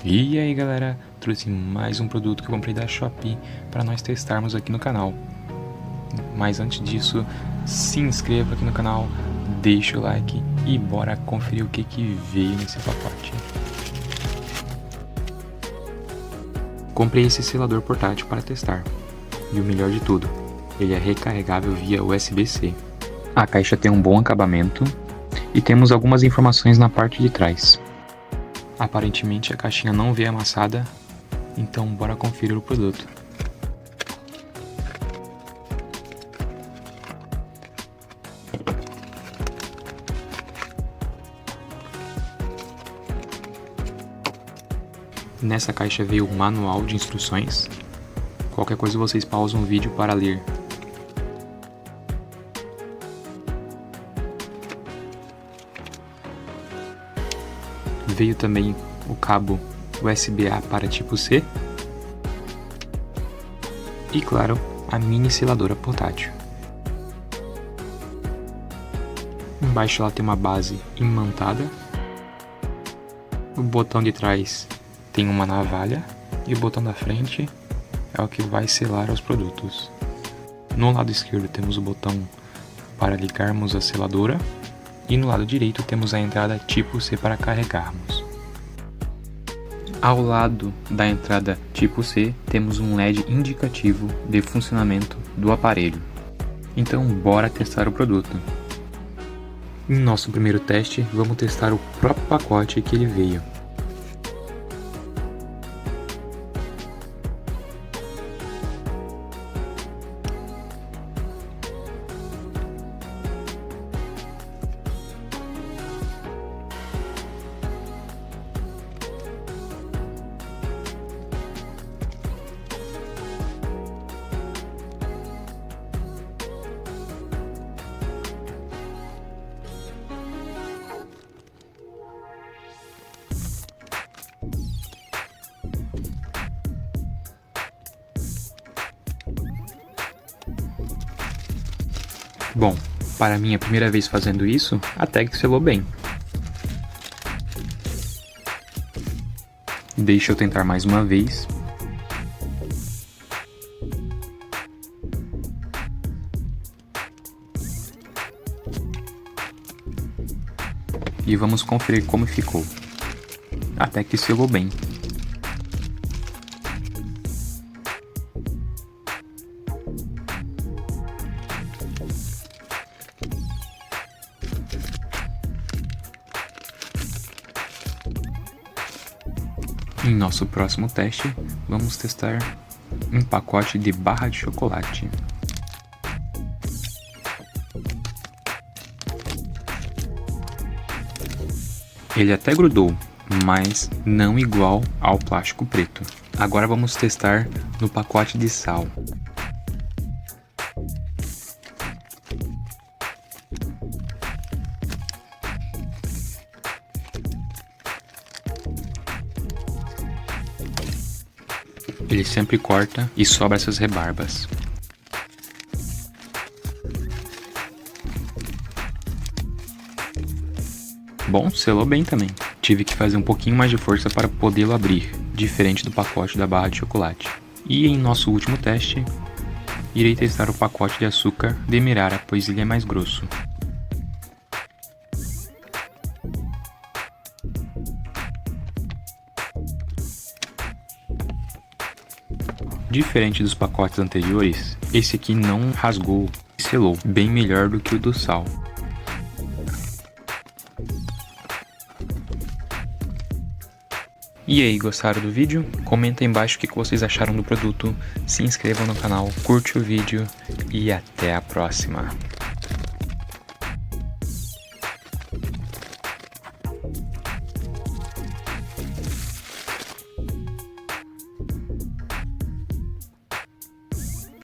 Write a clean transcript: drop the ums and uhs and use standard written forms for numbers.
E aí galera, trouxe mais um produto que eu comprei da Shopee para nós testarmos aqui no canal. Mas antes disso, se inscreva aqui no canal, deixa o like e bora conferir o que veio nesse pacote. Comprei esse selador portátil para testar. E o melhor de tudo, ele é recarregável via USB-C. A caixa tem um bom acabamento e temos algumas informações na parte de trás. Aparentemente a caixinha não veio amassada, então bora conferir o produto. Nessa caixa veio o manual de instruções. Qualquer coisa vocês pausam o vídeo para ler. Veio também o cabo USB-A para tipo C e, claro, a mini seladora portátil. Embaixo ela tem uma base imantada. O botão de trás tem uma navalha e o botão da frente é o que vai selar os produtos. No lado esquerdo temos o botão para ligarmos a seladora. E no lado direito temos a entrada tipo C para carregarmos. Ao lado da entrada tipo C temos um LED indicativo de funcionamento do aparelho. Então bora testar o produto. Em nosso primeiro teste vamos testar o próprio pacote que ele veio. Bom, para minha primeira vez fazendo isso, até que selou bem. Deixa eu tentar mais uma vez. E vamos conferir como ficou. Até que selou bem. Em nosso próximo teste, vamos testar um pacote de barra de chocolate. Ele até grudou, mas não igual ao plástico preto. Agora vamos testar no pacote de sal. Ele sempre corta e sobra essas rebarbas. Bom, selou bem também. Tive que fazer um pouquinho mais de força para podê-lo abrir, diferente do pacote da barra de chocolate. E em nosso último teste, irei testar o pacote de açúcar Demerara, pois ele é mais grosso. Diferente dos pacotes anteriores, esse aqui não rasgou e selou, bem melhor do que o do sal. E aí, gostaram do vídeo? Comenta aí embaixo o que vocês acharam do produto, se inscrevam no canal, curte o vídeo e até a próxima!